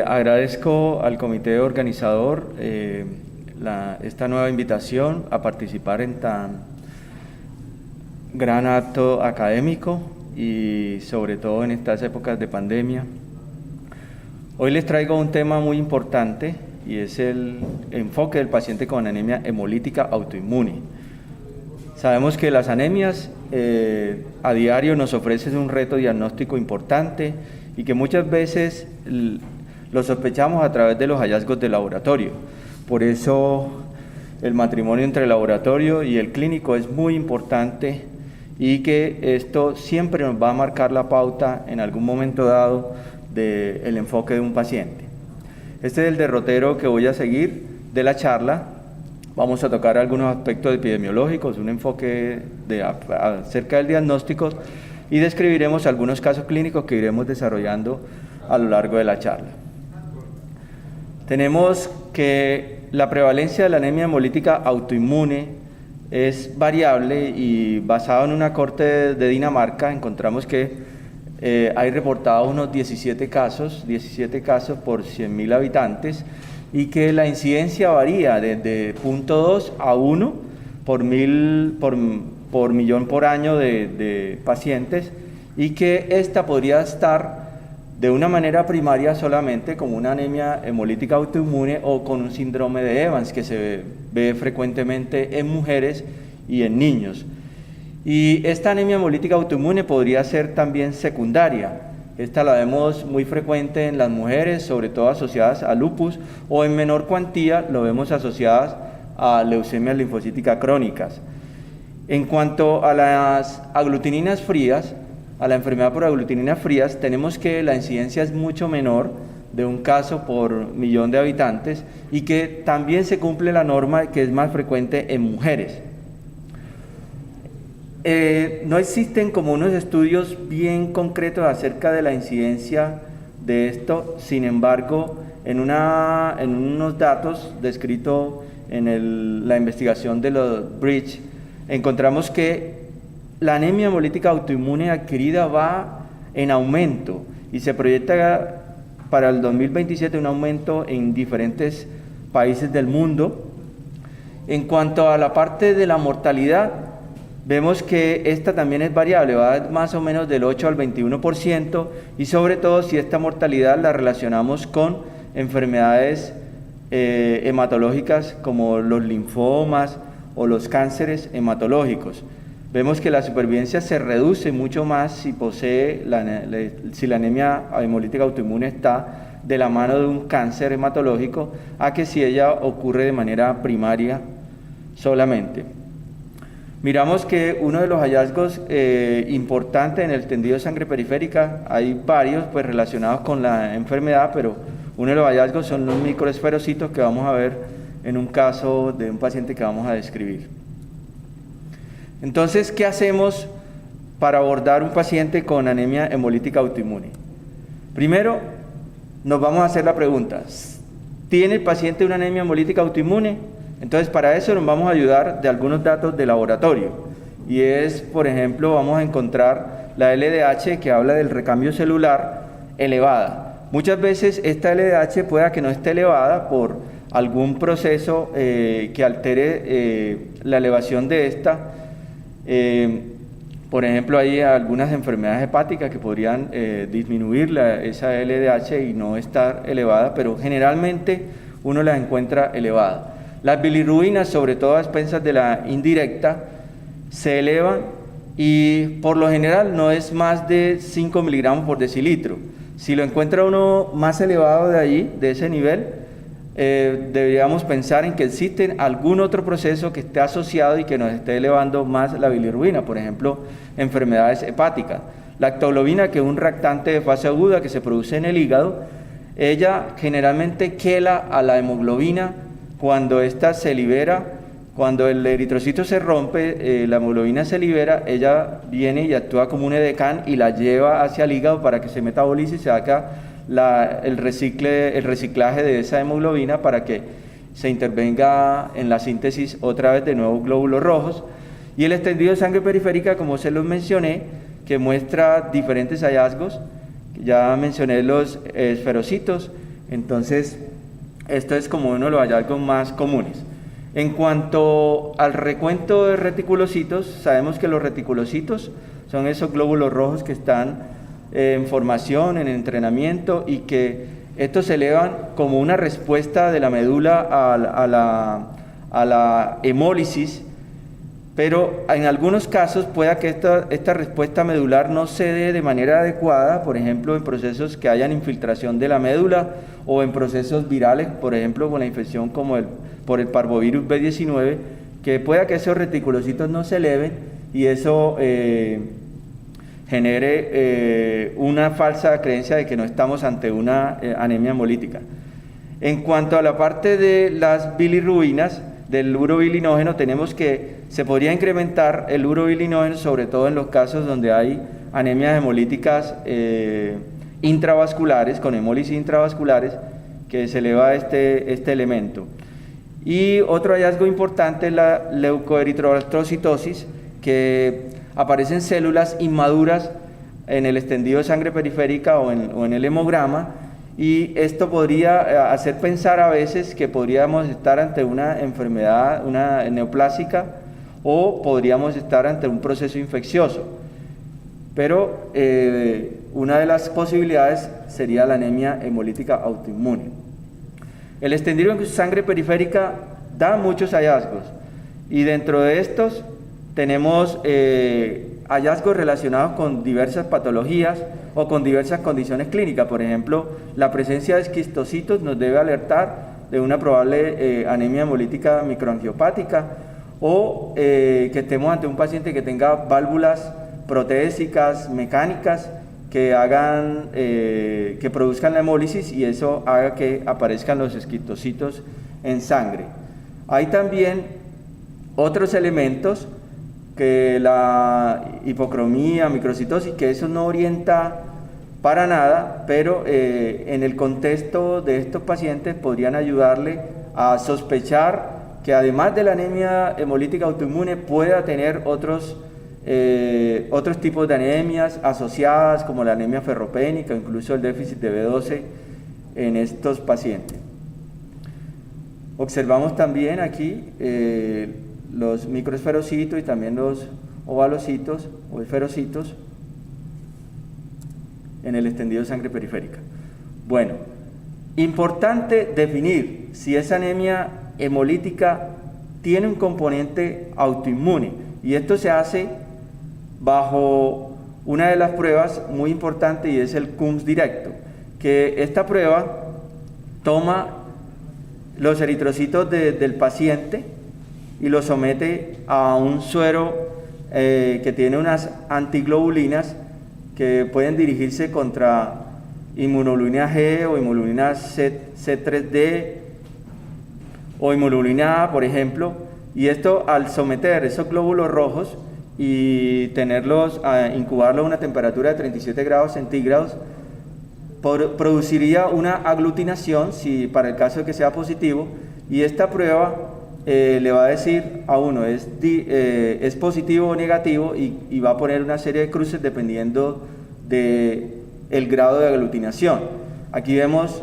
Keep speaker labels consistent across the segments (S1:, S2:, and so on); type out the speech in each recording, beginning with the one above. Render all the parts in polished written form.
S1: Agradezco al comité organizador esta nueva invitación a participar en tan gran acto académico y sobre todo en estas épocas de pandemia. Hoy les traigo un tema muy importante y es el enfoque del paciente con anemia hemolítica autoinmune. Sabemos que las anemias a diario nos ofrecen un reto diagnóstico importante y que muchas veces lo sospechamos a través de los hallazgos de laboratorio. Por eso el matrimonio entre el laboratorio y el clínico es muy importante y que esto siempre nos va a marcar la pauta en algún momento dado del enfoque de un paciente. Este es el derrotero que voy a seguir de la charla. Vamos a tocar algunos aspectos epidemiológicos, un enfoque acerca del diagnóstico y describiremos algunos casos clínicos que iremos desarrollando a lo largo de la charla. Tenemos que la prevalencia de la anemia hemolítica autoinmune es variable y basado en una corte de Dinamarca encontramos que hay reportados unos 17 casos por 100.000 habitantes y que la incidencia varía desde 0.2 a 1 por millón por año de pacientes y que esta podría estar de una manera primaria solamente como una anemia hemolítica autoinmune o con un síndrome de Evans que se ve frecuentemente en mujeres y en niños. Y esta anemia hemolítica autoinmune podría ser también secundaria. Esta la vemos muy frecuente en las mujeres, sobre todo asociadas a lupus, o en menor cuantía lo vemos asociadas a leucemias linfocíticas crónicas. En cuanto a las aglutininas frías, a la enfermedad por aglutininas frías, tenemos que la incidencia es mucho menor de un caso por millón de habitantes y que también se cumple la norma que es más frecuente en mujeres. No existen como unos estudios bien concretos acerca de la incidencia de esto, sin embargo, en unos datos descritos en la investigación de los Bridge, encontramos que la anemia hemolítica autoinmune adquirida va en aumento y se proyecta para el 2027 un aumento en diferentes países del mundo. En cuanto a la parte de la mortalidad, vemos que esta también es variable, va más o menos del 8 al 21% y sobre todo si esta mortalidad la relacionamos con enfermedades hematológicas como los linfomas o los cánceres hematológicos. Vemos que la supervivencia se reduce mucho más si si la anemia hemolítica autoinmune está de la mano de un cáncer hematológico a que si ella ocurre de manera primaria solamente. Miramos que uno de los hallazgos importantes en el tendido de sangre periférica, hay varios pues relacionados con la enfermedad, pero uno de los hallazgos son los microesferocitos que vamos a ver en un caso de un paciente que vamos a describir. Entonces, ¿qué hacemos para abordar un paciente con anemia hemolítica autoinmune? Primero, nos vamos a hacer la pregunta, ¿tiene el paciente una anemia hemolítica autoinmune? Entonces, para eso nos vamos a ayudar de algunos datos de laboratorio. Y es, por ejemplo, vamos a encontrar la LDH que habla del recambio celular elevada. Muchas veces esta LDH pueda que no esté elevada por algún proceso que altere la elevación de esta. Por ejemplo, hay algunas enfermedades hepáticas que podrían disminuir esa LDH y no estar elevada, pero generalmente uno la encuentra elevada. Las bilirrubinas, sobre todo a expensas de la indirecta, se elevan y por lo general no es más de 5 miligramos por decilitro. Si lo encuentra uno más elevado de allí, de ese nivel, deberíamos pensar en que existe algún otro proceso que esté asociado y que nos esté elevando más la bilirrubina, por ejemplo, enfermedades hepáticas. La lactoglobina, que es un reactante de fase aguda que se produce en el hígado, ella generalmente quela a la hemoglobina cuando ésta se libera. Cuando el eritrocito se rompe, la hemoglobina se libera, ella viene y actúa como un edecán y la lleva hacia el hígado para que se metabolice y se haga el reciclaje de esa hemoglobina para que se intervenga en la síntesis otra vez de nuevos glóbulos rojos. Y el extendido de sangre periférica, como se los mencioné, que muestra diferentes hallazgos. Ya mencioné los esferocitos, entonces esto es como uno de los hallazgos más comunes. En cuanto al recuento de reticulocitos, sabemos que los reticulocitos son esos glóbulos rojos que están en formación, en entrenamiento, y que estos se elevan como una respuesta de la médula a la hemólisis, pero en algunos casos pueda que esta respuesta medular no se dé de manera adecuada, por ejemplo en procesos que hayan infiltración de la médula o en procesos virales, por ejemplo con la infección como por el parvovirus B19, que pueda que esos reticulocitos no se eleven y eso genere una falsa creencia de que no estamos ante una anemia hemolítica. En cuanto a la parte de las bilirrubinas, del urobilinógeno, tenemos que se podría incrementar el urobilinógeno, sobre todo en los casos donde hay anemias hemolíticas intravasculares, con hemólisis intravasculares, que se eleva este elemento. Y otro hallazgo importante es la leucoeritroblastocitosis, que aparecen células inmaduras en el extendido de sangre periférica o en el hemograma, y esto podría hacer pensar a veces que podríamos estar ante una enfermedad, una neoplásica, o podríamos estar ante un proceso infeccioso. Pero una de las posibilidades sería la anemia hemolítica autoinmune. El extendido en sangre periférica da muchos hallazgos, y dentro de estos tenemos hallazgos relacionados con diversas patologías o con diversas condiciones clínicas. Por ejemplo, la presencia de esquistocitos nos debe alertar de una probable anemia hemolítica microangiopática, o que estemos ante un paciente que tenga válvulas protéticas mecánicas que hagan que produzcan la hemólisis, y eso haga que aparezcan los esquistocitos en sangre. Hay también otros elementos, que la hipocromía, microcitosis, que eso no orienta para nada, pero en el contexto de estos pacientes podrían ayudarle a sospechar que además de la anemia hemolítica autoinmune pueda tener otros tipos de anemias asociadas, como la anemia ferropénica, incluso el déficit de B12 en estos pacientes. Observamos también aquí los microesferocitos y también los ovalocitos o esferocitos en el extendido de sangre periférica. Bueno, importante definir si esa anemia hemolítica tiene un componente autoinmune, y esto se hace bajo una de las pruebas muy importantes, y es el CUMS directo, que esta prueba toma los eritrocitos del paciente y los somete a un suero que tiene unas antiglobulinas que pueden dirigirse contra inmunoglobulina G o inmunoglobulina C3D o inmunoglobulina A, por ejemplo, y esto, al someter esos glóbulos rojos y incubarlos a una temperatura de 37 grados centígrados, produciría una aglutinación, si para el caso de que sea positivo, y esta prueba le va a decir a uno es positivo o negativo, y va a poner una serie de cruces dependiendo del grado de aglutinación. Aquí vemos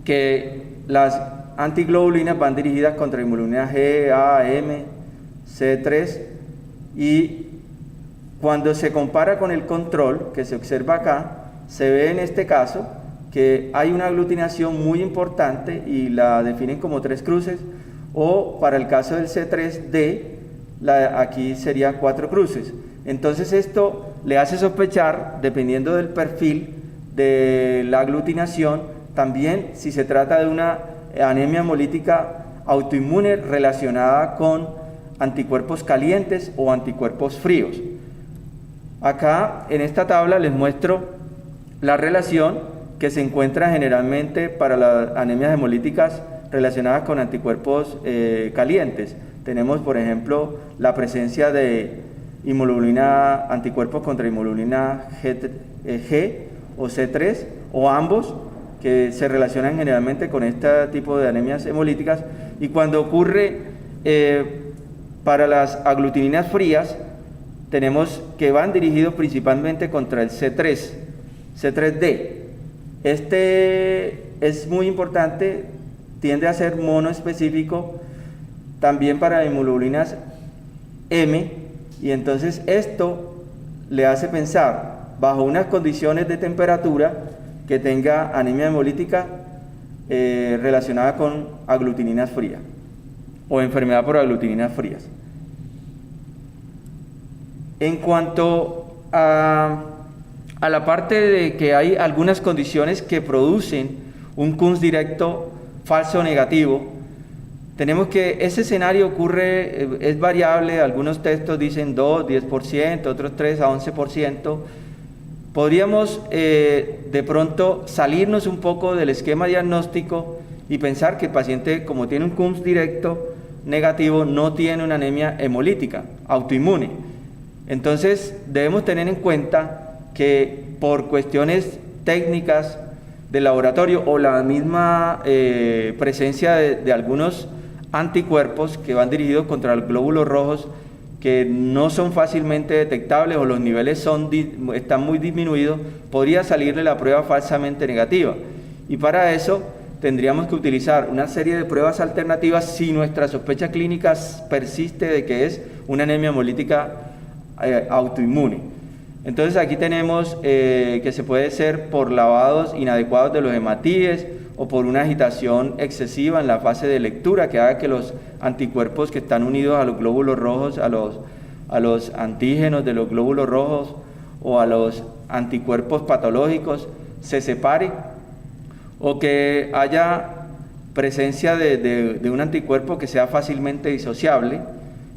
S1: que las antiglobulinas van dirigidas contra inmunoglobulina G, A, M, C3, y cuando se compara con el control que se observa acá, se ve en este caso que hay una aglutinación muy importante y la definen como 3 cruces, o para el caso del C3D, aquí sería 4 cruces. Entonces esto le hace sospechar, dependiendo del perfil de la aglutinación, también si se trata de una anemia hemolítica autoinmune relacionada con anticuerpos calientes o anticuerpos fríos. Acá en esta tabla les muestro la relación que se encuentra generalmente para las anemias hemolíticas relacionadas con anticuerpos calientes. Tenemos, por ejemplo, la presencia de inmunoglobulina, anticuerpos contra inmunoglobulina G o C3, o ambos, que se relacionan generalmente con este tipo de anemias hemolíticas. Y cuando ocurre para las aglutininas frías, tenemos que van dirigidos principalmente contra el C3D. Este es muy importante, tiende a ser monoespecífico también para inmunoglobulinas M, y entonces esto le hace pensar, bajo unas condiciones de temperatura, que tenga anemia hemolítica relacionada con aglutininas frías o enfermedad por aglutininas frías. En cuanto a la parte de que hay algunas condiciones que producen un Kunz directo falso o negativo, tenemos que ese escenario ocurre, es variable, algunos textos dicen 2, 10%, otros 3 a 11%. Podríamos de pronto salirnos un poco del esquema diagnóstico y pensar que el paciente, como tiene un Kunz directo negativo, no tiene una anemia hemolítica autoinmune. Entonces debemos tener en cuenta que por cuestiones técnicas del laboratorio o la misma presencia de algunos anticuerpos que van dirigidos contra los glóbulos rojos, que no son fácilmente detectables o los niveles están muy disminuidos, podría salirle la prueba falsamente negativa. Y para eso tendríamos que utilizar una serie de pruebas alternativas si nuestra sospecha clínica persiste de que es una anemia hemolítica autoinmune. Entonces aquí tenemos que se puede ser por lavados inadecuados de los hematíes o por una agitación excesiva en la fase de lectura que haga que los anticuerpos que están unidos a los glóbulos rojos, a los antígenos de los glóbulos rojos o a los anticuerpos patológicos se separen, o que haya presencia de un anticuerpo que sea fácilmente disociable,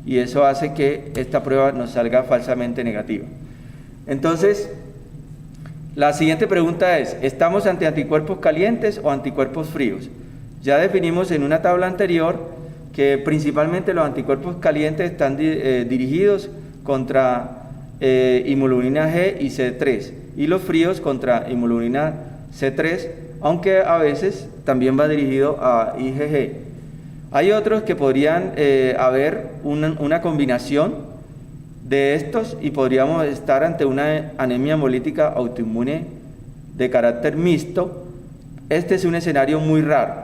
S1: y eso hace que esta prueba nos salga falsamente negativa. Entonces, la siguiente pregunta es, ¿estamos ante anticuerpos calientes o anticuerpos fríos? Ya definimos en una tabla anterior que principalmente los anticuerpos calientes están dirigidos contra inmunoglobulina G y C3, y los fríos contra inmunoglobulina C3, aunque a veces también va dirigido a IgG. Hay otros que podrían haber una combinación de estos y podríamos estar ante una anemia hemolítica autoinmune de carácter mixto. Este es un escenario muy raro.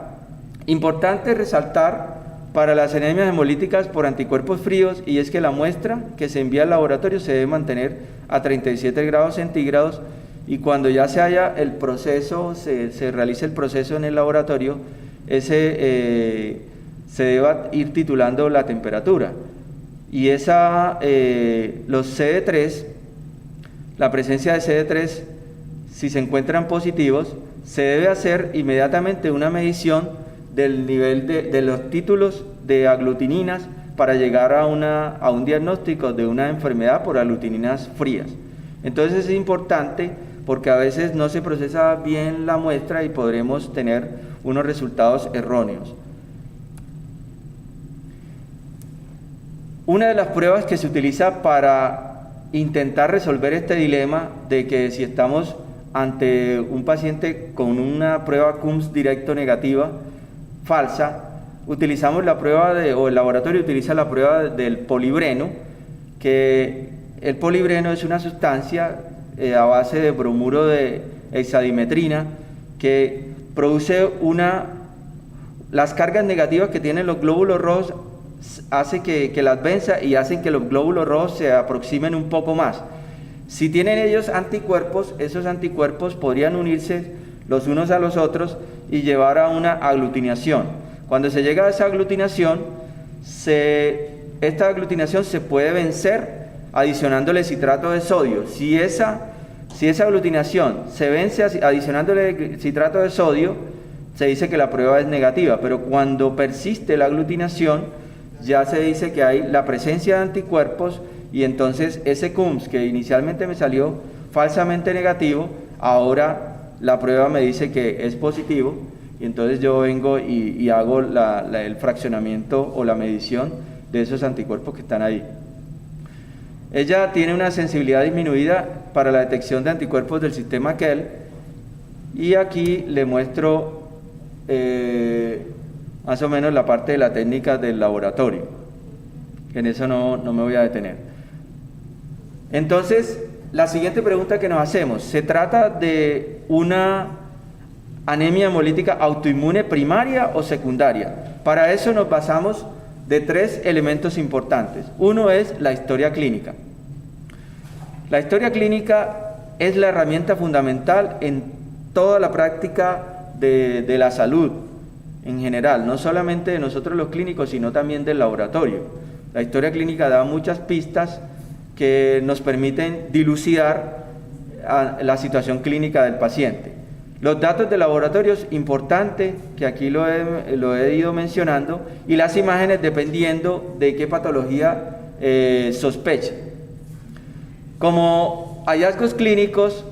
S1: Importante resaltar para las anemias hemolíticas por anticuerpos fríos, y es que la muestra que se envía al laboratorio se debe mantener a 37 grados centígrados, y cuando ya se haya el proceso, se realice el proceso en el laboratorio, se deba ir titulando la temperatura. Y los CD3, la presencia de CD3, si se encuentran positivos, se debe hacer inmediatamente una medición del nivel de los títulos de aglutininas para llegar a un diagnóstico de una enfermedad por aglutininas frías. Entonces es importante porque a veces no se procesa bien la muestra y podremos tener unos resultados erróneos. Una de las pruebas que se utiliza para intentar resolver este dilema de que si estamos ante un paciente con una prueba Kunz directo negativa falsa, utilizamos la prueba o el laboratorio utiliza la prueba del polibreno, que el polibreno es una sustancia a base de bromuro de hexadimetrina que produce las cargas negativas que tienen los glóbulos rojos, hace que las venza y hacen que los glóbulos rojos se aproximen un poco más. Si tienen ellos anticuerpos, esos anticuerpos podrían unirse los unos a los otros y llevar a una aglutinación. Cuando se llega a esa aglutinación, esta aglutinación se puede vencer adicionándole citrato de sodio. Si esa aglutinación se vence adicionándole citrato de sodio, se dice que la prueba es negativa, pero cuando persiste la aglutinación, ya se dice que hay la presencia de anticuerpos, y entonces ese Kunz que inicialmente me salió falsamente negativo, ahora la prueba me dice que es positivo, y entonces yo vengo y hago el fraccionamiento o la medición de esos anticuerpos que están ahí. Ella tiene una sensibilidad disminuida para la detección de anticuerpos del sistema Kell, y aquí le muestro más o menos la parte de la técnica del laboratorio. En eso no me voy a detener. Entonces, la siguiente pregunta que nos hacemos, ¿se trata de una anemia hemolítica autoinmune primaria o secundaria? Para eso nos basamos de 3 elementos importantes. Uno es la historia clínica. La historia clínica es la herramienta fundamental en toda la práctica de la salud en general, no solamente de nosotros los clínicos, sino también del laboratorio. La historia clínica da muchas pistas que nos permiten dilucidar la situación clínica del paciente. Los datos de laboratorio es importante, que aquí lo he ido mencionando, y las imágenes dependiendo de qué patología sospeche. Como hallazgos clínicos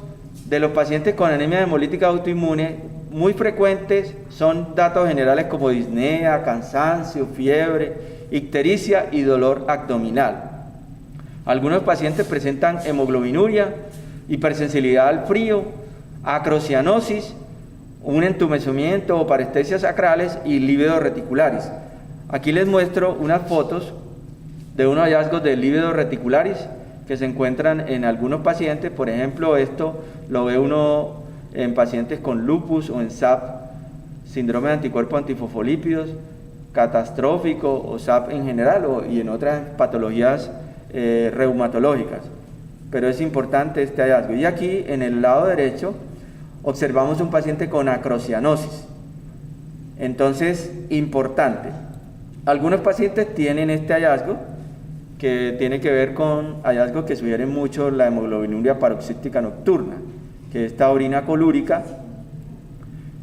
S1: de los pacientes con anemia hemolítica autoinmune, muy frecuentes son datos generales como disnea, cansancio, fiebre, ictericia y dolor abdominal. Algunos pacientes presentan hemoglobinuria, hipersensibilidad al frío, acrocianosis, un entumecimiento o parestesias sacrales y lívidos reticulares. Aquí les muestro unas fotos de unos hallazgos de lívidos reticulares que se encuentran en algunos pacientes. Por ejemplo, esto lo ve uno en pacientes con lupus o en SAP, síndrome de anticuerpos antifosfolípidos, catastrófico o SAP en general, y en otras patologías reumatológicas. Pero es importante este hallazgo. Y aquí en el lado derecho observamos un paciente con acrocianosis. Entonces, importante. Algunos pacientes tienen este hallazgo que tiene que ver con hallazgos que sugieren mucho la hemoglobinuria paroxística nocturna, que es esta orina colúrica.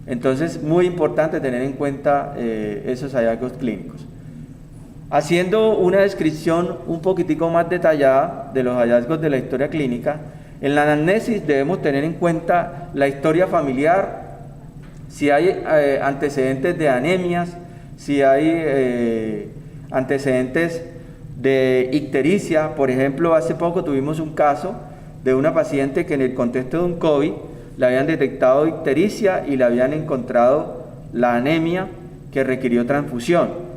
S1: Entonces, muy importante tener en cuenta esos hallazgos clínicos. Haciendo una descripción un poquitico más detallada de los hallazgos de la historia clínica, en la anamnesis debemos tener en cuenta la historia familiar, si hay antecedentes de anemias, si hay antecedentes de ictericia. Por ejemplo, hace poco tuvimos un caso de una paciente que en el contexto de un COVID le habían detectado ictericia y le habían encontrado la anemia que requirió transfusión.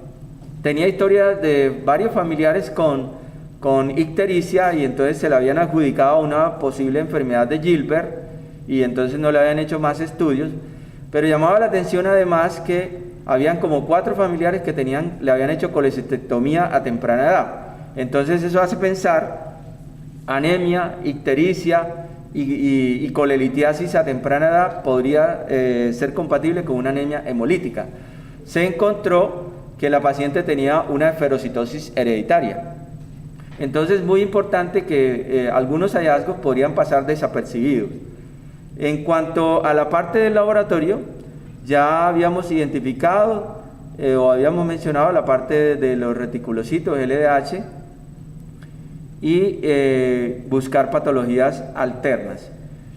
S1: Tenía historia de varios familiares con ictericia, y entonces se le habían adjudicado una posible enfermedad de Gilbert, y entonces no le habían hecho más estudios, pero llamaba la atención además que habían como 4 familiares que le habían hecho colecistectomía a temprana edad. Entonces eso hace pensar anemia, ictericia y colelitiasis a temprana edad podría ser compatible con una anemia hemolítica. Se encontró que la paciente tenía una esferocitosis hereditaria. Entonces, muy importante que algunos hallazgos podrían pasar desapercibidos. En cuanto a la parte del laboratorio, ya habíamos identificado o habíamos mencionado la parte de los reticulocitos LDH y buscar patologías alternas.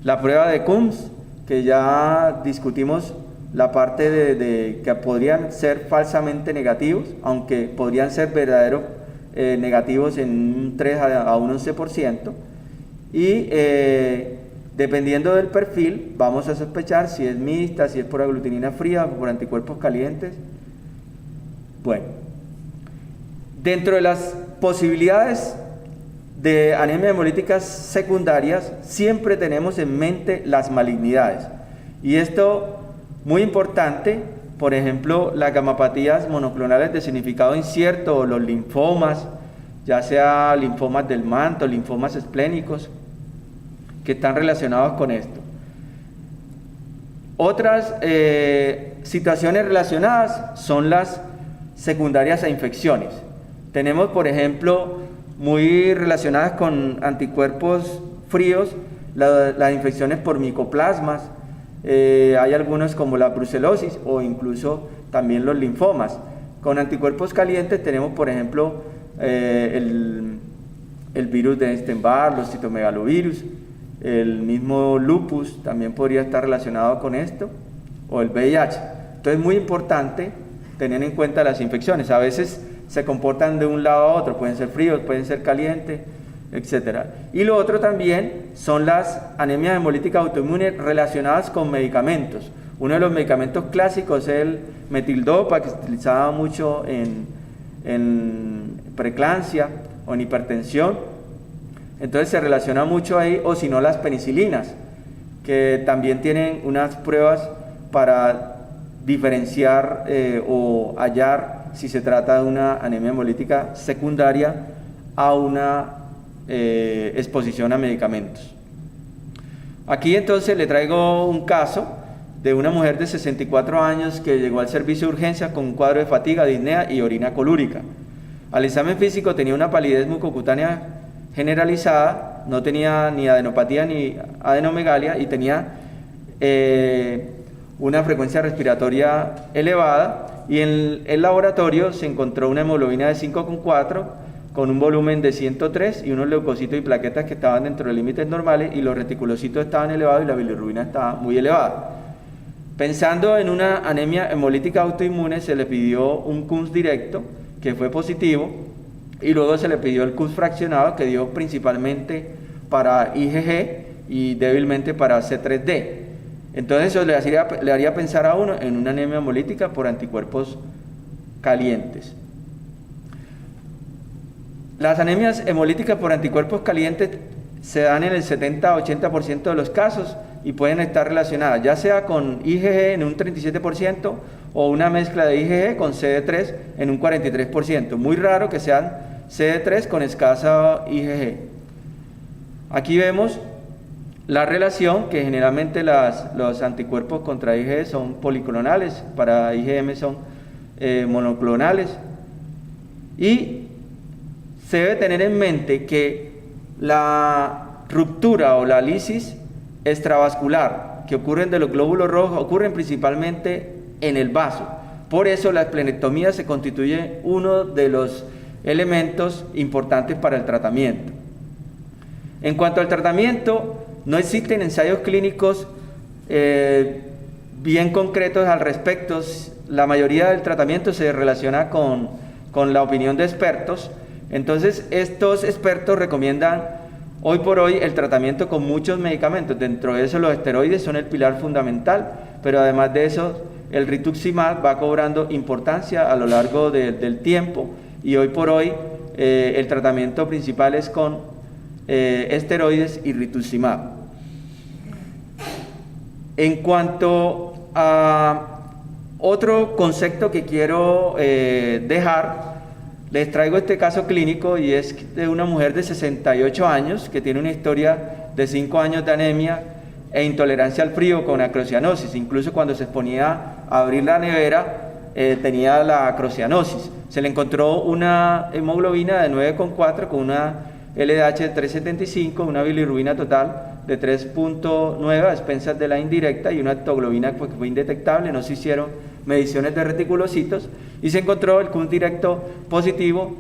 S1: La prueba de Coombs, que ya discutimos la parte de que podrían ser falsamente negativos, aunque podrían ser verdaderos negativos en un 3 a un 11%, y dependiendo del perfil vamos a sospechar si es mixta, si es por aglutinina fría o por anticuerpos calientes. Bueno, dentro de las posibilidades de anemia hemolíticas secundarias siempre tenemos en mente las malignidades, y esto muy importante. Por ejemplo, las gamapatías monoclonales de significado incierto o los linfomas, ya sea linfomas del manto, linfomas esplénicos, que están relacionados con esto. Otras situaciones relacionadas son las secundarias a infecciones. Tenemos, por ejemplo, muy relacionadas con anticuerpos fríos, las infecciones por micoplasmas. Hay algunos como la brucelosis o incluso también los linfomas. Con anticuerpos calientes tenemos, por ejemplo, el virus de Epstein-Barr, los citomegalovirus, El mismo lupus también podría estar relacionado con esto, o el VIH. Entonces es muy importante tener en cuenta las infecciones. A veces se comportan de un lado a otro, pueden ser fríos, pueden ser calientes, etc. Y lo otro también son las anemias hemolíticas autoinmunes relacionadas con medicamentos. Uno de los medicamentos clásicos es el metildopa, que se utilizaba mucho en preeclampsia o en hipertensión. Entonces se relaciona mucho ahí, o si no las penicilinas, que también tienen unas pruebas para diferenciar o hallar si se trata de una anemia hemolítica secundaria a una exposición a medicamentos. Aquí entonces le traigo un caso de una mujer de 64 años que llegó al servicio de urgencia con un cuadro de fatiga, disnea y orina colúrica. Al examen físico tenía una palidez mucocutánea generalizada, no tenía ni adenopatía ni adenomegalia y tenía una frecuencia respiratoria elevada, y en el laboratorio se encontró una hemoglobina de 5,4 con un volumen de 103 y unos leucocitos y plaquetas que estaban dentro de límites normales, y los reticulocitos estaban elevados y la bilirrubina estaba muy elevada. Pensando en una anemia hemolítica autoinmune, se le pidió un KUNS directo, que fue positivo, y luego se le pidió el KUNS fraccionado, que dio principalmente para IgG y débilmente para C3D. Entonces eso le haría pensar a uno en una anemia hemolítica por anticuerpos calientes. Las anemias hemolíticas por anticuerpos calientes se dan en el 70-80% de los casos y pueden estar relacionadas ya sea con IgG en un 37% o una mezcla de IgG con CD3 en un 43%. Muy raro que sean CD3 con escasa IgG. Aquí vemos la relación, que generalmente los anticuerpos contra IgG son policlonales, para IgM son monoclonales, y se debe tener en mente que la ruptura o la lisis extravascular que ocurren de los glóbulos rojos ocurren principalmente en el vaso. Por eso la esplenectomía se constituye uno de los elementos importantes para el tratamiento. En cuanto al tratamiento, no existen ensayos clínicos bien concretos al respecto. La mayoría del tratamiento se relaciona con la opinión de expertos. Entonces, estos expertos recomiendan hoy por hoy el tratamiento con muchos medicamentos. Dentro de eso, los esteroides son el pilar fundamental, pero además de eso, el rituximab va cobrando importancia a lo largo del tiempo, y hoy por hoy el tratamiento principal es con esteroides y rituximab. En cuanto a otro concepto que quiero dejar, les traigo este caso clínico, y es de una mujer de 68 años que tiene una historia de 5 años de anemia e intolerancia al frío con acrocianosis. Incluso cuando se exponía a abrir la nevera tenía la acrocianosis. Se le encontró una hemoglobina de 9,4 con una LDH de 3,75, una bilirrubina total de 3,9 a expensas de la indirecta, y una heptoglobina que fue indetectable. No se hicieron mediciones de reticulocitos y se encontró el KUNS directo positivo,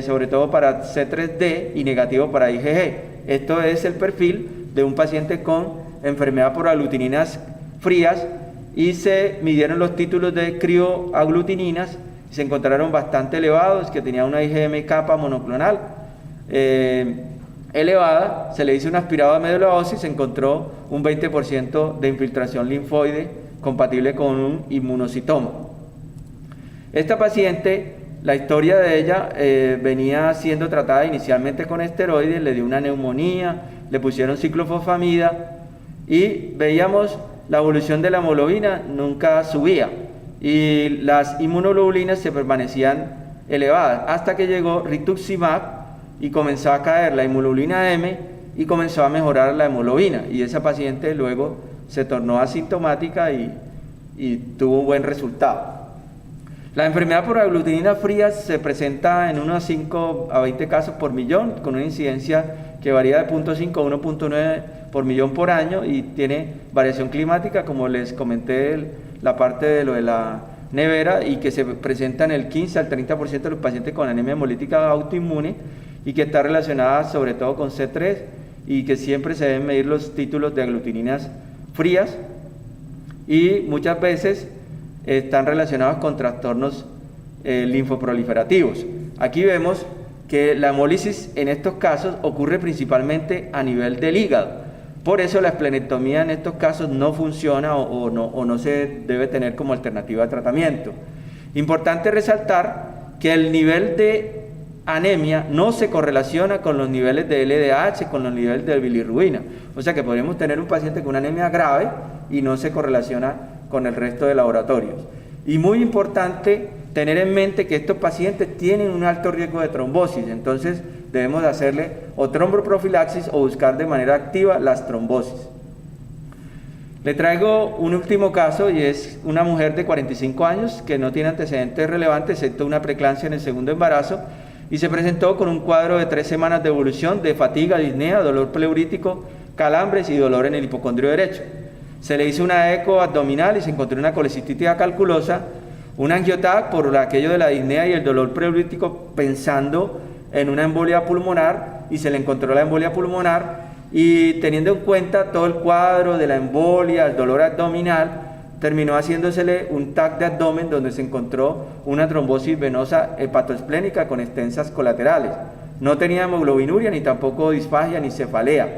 S1: sobre todo para C3D, y negativo para IgG. Esto es el perfil de un paciente con enfermedad por aglutininas frías, y se midieron los títulos de crioaglutininas y se encontraron bastante elevados, que tenía una IgM kappa monoclonal elevada. Se le hizo un aspirado a médula ósea y se encontró un 20% de infiltración linfoide compatible con un inmunocitoma. Esta paciente, la historia de ella venía siendo tratada inicialmente con esteroides, le dio una neumonía, le pusieron ciclofosfamida y veíamos la evolución de la hemoglobina nunca subía y las inmunoglobulinas se permanecían elevadas, hasta que llegó rituximab y comenzó a caer la hemoglobina M y comenzó a mejorar la hemoglobina, y esa paciente luego se tornó asintomática y tuvo un buen resultado. La enfermedad por aglutininas frías se presenta en unos 5 a 20 casos por millón, con una incidencia que varía de 0,5 a 1,9 por millón por año, y tiene variación climática, como les comenté, la parte de lo de la nevera, y que se presenta en el 15 al 30% de los pacientes con anemia hemolítica autoinmune, y que está relacionada sobre todo con C3 y que siempre se deben medir los títulos de aglutininas frías, y muchas veces están relacionados con trastornos linfoproliferativos. Aquí vemos que la hemólisis en estos casos ocurre principalmente a nivel del hígado. Por eso la esplenectomía en estos casos no funciona o no se debe tener como alternativa de tratamiento. Importante resaltar que el nivel de anemia no se correlaciona con los niveles de LDH, con los niveles de bilirrubina. O sea que podríamos tener un paciente con una anemia grave y no se correlaciona con el resto de laboratorios. Y muy importante tener en mente que estos pacientes tienen un alto riesgo de trombosis, entonces debemos hacerle o tromboprofilaxis o buscar de manera activa las trombosis. Le traigo un último caso y es una mujer de 45 años que no tiene antecedentes relevantes excepto una preeclampsia en el segundo embarazo y se presentó con un cuadro de 3 semanas de evolución de fatiga, disnea, dolor pleurítico, calambres y dolor en el hipocondrio derecho. Se le hizo una eco abdominal y se encontró una colecistitis acalculosa, un angiotac por aquello de la disnea y el dolor pleurítico pensando en una embolia pulmonar, y se le encontró la embolia pulmonar, y teniendo en cuenta todo el cuadro de la embolia, el dolor abdominal, terminó haciéndosele un TAC de abdomen donde se encontró una trombosis venosa hepatoesplénica con extensas colaterales. No tenía hemoglobinuria, ni tampoco disfagia, ni cefalea.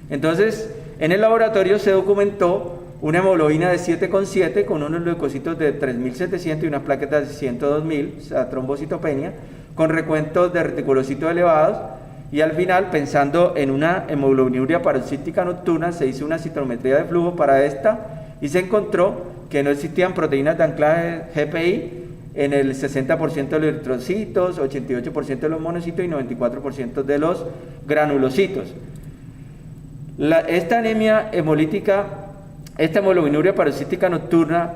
S1: Entonces, en el laboratorio se documentó una hemoglobina de 7,7 con unos leucocitos de 3.700 y unas plaquetas de 102.000, o sea, trombocitopenia, con recuentos de reticulocitos elevados, y al final, pensando en una hemoglobinuria paroxística nocturna, se hizo una citometría de flujo para esta y se encontró que no existían proteínas de anclaje GPI en el 60% de los eritrocitos, 88% de los monocitos y 94% de los granulocitos. Esta anemia hemolítica, esta hemoglobinuria paroxística nocturna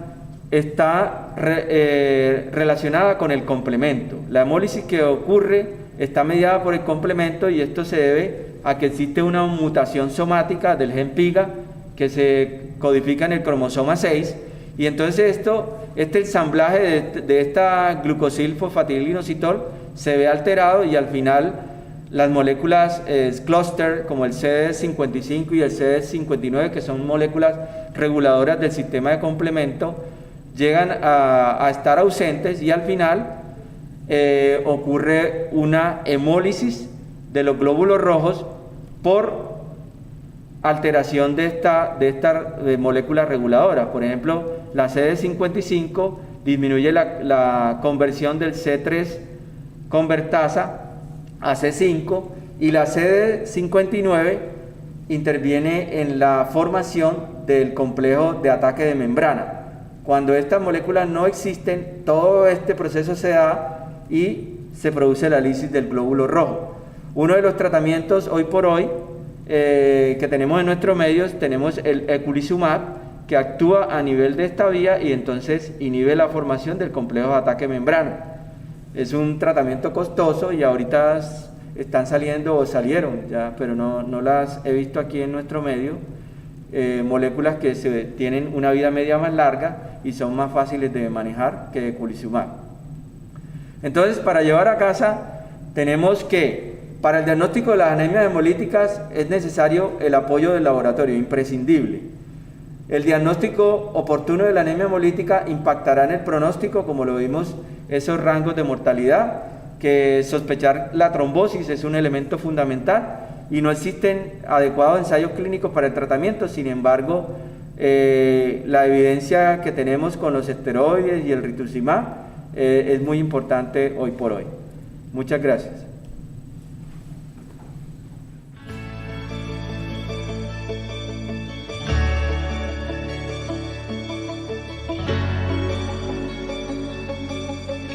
S1: está relacionada con el complemento. La hemólisis que ocurre está mediada por el complemento, y esto se debe a que existe una mutación somática del gen PIGA que se codifica en el cromosoma 6, y entonces este ensamblaje de esta glucosilfosfatidilinositol se ve alterado, y al final las moléculas cluster como el CD55 y el CD59, que son moléculas reguladoras del sistema de complemento, llegan a estar ausentes, y al final ocurre una hemólisis de los glóbulos rojos por alteración de esta molécula reguladora. Por ejemplo, la CD55 disminuye la conversión del C3 convertasa a C5, y la CD59 interviene en la formación del complejo de ataque de membrana. Cuando estas moléculas no existen, todo este proceso se da y se produce la lisis del glóbulo rojo. Uno de los tratamientos hoy por hoy que tenemos en nuestros medios, tenemos el eculizumab, que actúa a nivel de esta vía y entonces inhibe la formación del complejo de ataque membrana. Es un tratamiento costoso y ahorita están saliendo o salieron ya, pero no las he visto aquí en nuestro medio, moléculas que tienen una vida media más larga y son más fáciles de manejar que eculizumab. Entonces, para llevar a casa, tenemos que, para el diagnóstico de las anemias hemolíticas, es necesario el apoyo del laboratorio, imprescindible. El diagnóstico oportuno de la anemia hemolítica impactará en el pronóstico, como lo vimos, esos rangos de mortalidad, que sospechar la trombosis es un elemento fundamental, y no existen adecuados ensayos clínicos para el tratamiento. Sin embargo, la evidencia que tenemos con los esteroides y el rituximab es muy importante hoy por hoy. Muchas gracias.